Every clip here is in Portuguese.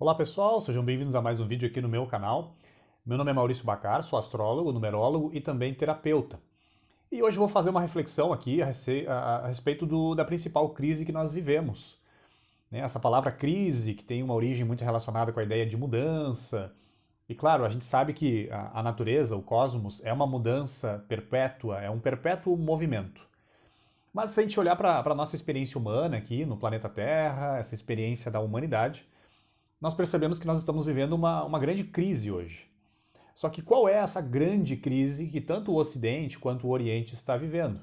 Olá pessoal, sejam bem-vindos a mais um vídeo aqui no meu canal. Meu nome é Maurício Bacar, sou astrólogo, numerólogo e também terapeuta. E hoje eu vou fazer uma reflexão aqui a respeito da principal crise que nós vivemos, né? Essa palavra crise, que tem uma origem muito relacionada com a ideia de mudança. E claro, a gente sabe que a natureza, o cosmos, é uma mudança perpétua, é um perpétuo movimento. Mas se a gente olhar para a nossa experiência humana aqui no planeta Terra, essa experiência da humanidade, nós percebemos que nós estamos vivendo uma grande crise hoje. Só que qual é essa grande crise que tanto o Ocidente quanto o Oriente está vivendo?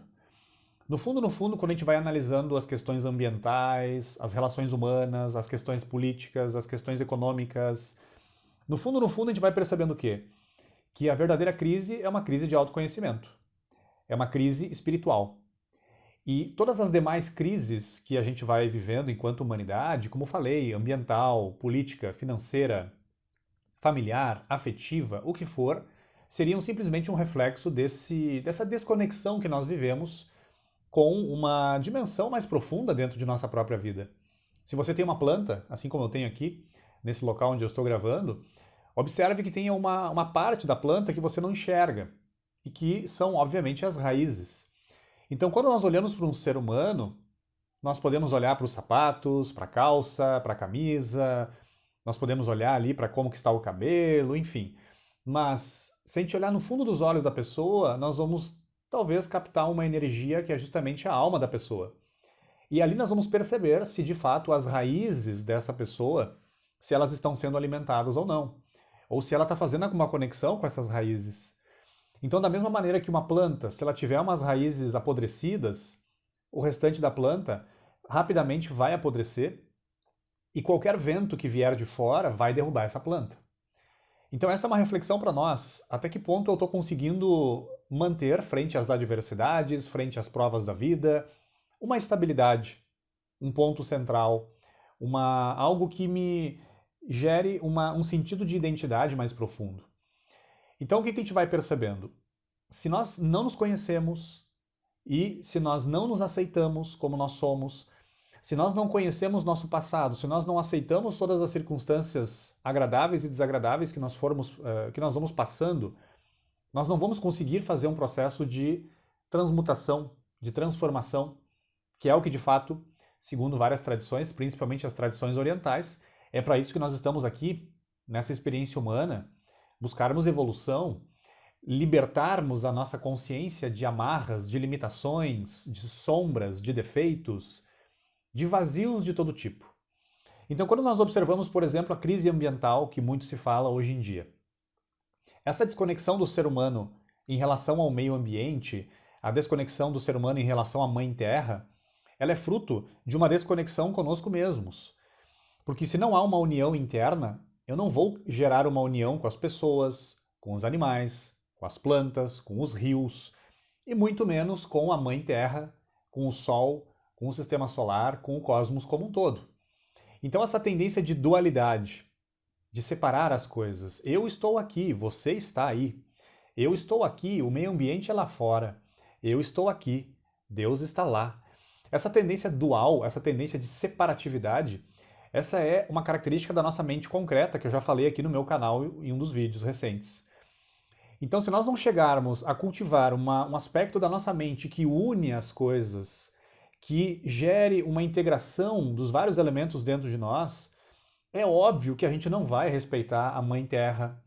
No fundo, quando a gente vai analisando as questões ambientais, as relações humanas, as questões políticas, as questões econômicas, no fundo, a gente vai percebendo o quê? Que a verdadeira crise é uma crise de autoconhecimento. É uma crise espiritual. E todas as demais crises que a gente vai vivendo enquanto humanidade, como falei, ambiental, política, financeira, familiar, afetiva, o que for, seriam simplesmente um reflexo dessa desconexão que nós vivemos com uma dimensão mais profunda dentro de nossa própria vida. Se você tem uma planta, assim como eu tenho aqui, nesse local onde eu estou gravando, observe que tem uma parte da planta que você não enxerga, e que são, obviamente, as raízes. Então, quando nós olhamos para um ser humano, nós podemos olhar para os sapatos, para a calça, para a camisa, nós podemos olhar ali para como que está o cabelo, enfim. Mas se a gente olhar no fundo dos olhos da pessoa, nós vamos talvez captar uma energia que é justamente a alma da pessoa. E ali nós vamos perceber se de fato as raízes dessa pessoa, se elas estão sendo alimentadas ou não. Ou se ela está fazendo alguma conexão com essas raízes. Então, da mesma maneira que uma planta, se ela tiver umas raízes apodrecidas, o restante da planta rapidamente vai apodrecer e qualquer vento que vier de fora vai derrubar essa planta. Então essa é uma reflexão para nós. Até que ponto eu estou conseguindo manter, frente às adversidades, frente às provas da vida, uma estabilidade, um ponto central, algo que me gere um sentido de identidade mais profundo. Então o que a gente vai percebendo? Se nós não nos conhecemos e se nós não nos aceitamos como nós somos, se nós não conhecemos nosso passado, se nós não aceitamos todas as circunstâncias agradáveis e desagradáveis que nós vamos passando, nós não vamos conseguir fazer um processo de transmutação, de transformação, que é o que de fato, segundo várias tradições, principalmente as tradições orientais, é para isso que nós estamos aqui, nessa experiência humana, buscarmos evolução, libertarmos a nossa consciência de amarras, de limitações, de sombras, de defeitos, de vazios de todo tipo. Então, quando nós observamos, por exemplo, a crise ambiental que muito se fala hoje em dia, essa desconexão do ser humano em relação ao meio ambiente, a desconexão do ser humano em relação à Mãe Terra, ela é fruto de uma desconexão conosco mesmos. Porque se não há uma união interna, eu não vou gerar uma união com as pessoas, com os animais, com as plantas, com os rios, e muito menos com a Mãe Terra, com o Sol, com o sistema solar, com o cosmos como um todo. Então, essa tendência de dualidade, de separar as coisas. Eu estou aqui, você está aí. Eu estou aqui, o meio ambiente é lá fora. Eu estou aqui, Deus está lá. Essa tendência dual, essa tendência de separatividade, essa é uma característica da nossa mente concreta, que eu já falei aqui no meu canal em um dos vídeos recentes. Então, se nós não chegarmos a cultivar um aspecto da nossa mente que une as coisas, que gere uma integração dos vários elementos dentro de nós, é óbvio que a gente não vai respeitar a Mãe Terra.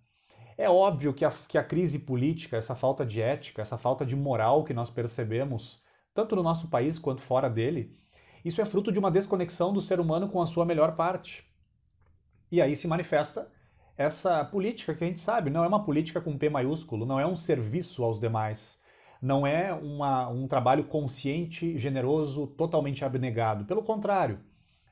É óbvio que a crise política, essa falta de ética, essa falta de moral que nós percebemos, tanto no nosso país quanto fora dele, isso é fruto de uma desconexão do ser humano com a sua melhor parte. E aí se manifesta essa política que a gente sabe, não é uma política com P maiúsculo, não é um serviço aos demais, não é um trabalho consciente, generoso, totalmente abnegado. Pelo contrário,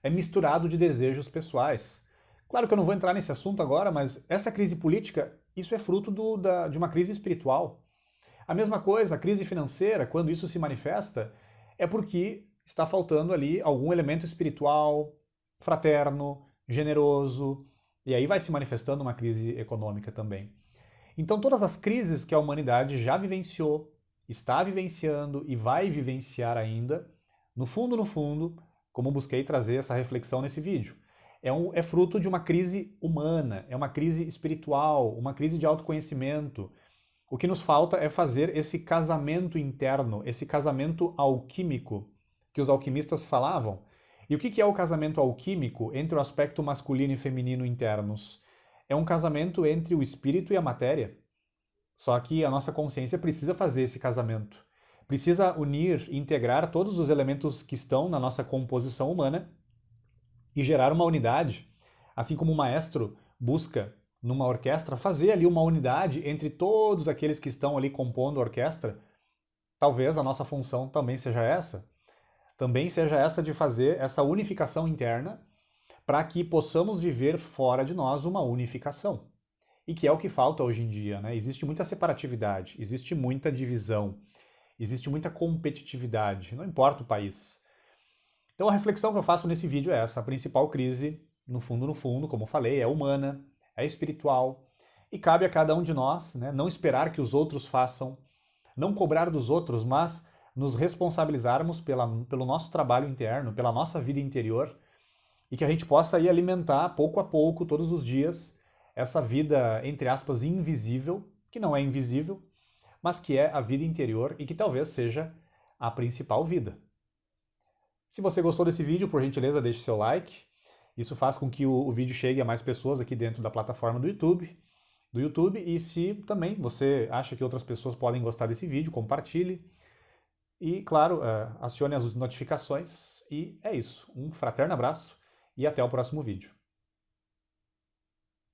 é misturado de desejos pessoais. Claro que eu não vou entrar nesse assunto agora, mas essa crise política, isso é fruto de uma crise espiritual. A mesma coisa, a crise financeira, quando isso se manifesta, é porque está faltando ali algum elemento espiritual, fraterno, generoso, e aí vai se manifestando uma crise econômica também. Então, todas as crises que a humanidade já vivenciou, está vivenciando e vai vivenciar ainda, no fundo, como busquei trazer essa reflexão nesse vídeo, é fruto de uma crise humana, é uma crise espiritual, uma crise de autoconhecimento. O que nos falta é fazer esse casamento interno, esse casamento alquímico que os alquimistas falavam. E o que é o casamento alquímico entre o aspecto masculino e feminino internos? É um casamento entre o espírito e a matéria. Só que a nossa consciência precisa fazer esse casamento. Precisa unir, integrar todos os elementos que estão na nossa composição humana e gerar uma unidade. Assim como o maestro busca, numa orquestra, fazer ali uma unidade entre todos aqueles que estão ali compondo a orquestra, talvez a nossa função também seja essa. Também seja essa de fazer essa unificação interna para que possamos viver fora de nós uma unificação. E que é o que falta hoje em dia, né? Existe muita separatividade, existe muita divisão, existe muita competitividade, não importa o país. Então a reflexão que eu faço nesse vídeo é essa: a principal crise, no fundo, como eu falei, é humana, é espiritual, e cabe a cada um de nós, né, não esperar que os outros façam, não cobrar dos outros, mas nos responsabilizarmos pelo nosso trabalho interno, pela nossa vida interior, e que a gente possa aí alimentar pouco a pouco, todos os dias, essa vida, entre aspas, invisível, que não é invisível, mas que é a vida interior e que talvez seja a principal vida. Se você gostou desse vídeo, por gentileza, deixe seu like. Isso faz com que o vídeo chegue a mais pessoas aqui dentro da plataforma do YouTube. E se também você acha que outras pessoas podem gostar desse vídeo, compartilhe. E, claro, acione as notificações. E é isso. Um fraterno abraço e até o próximo vídeo.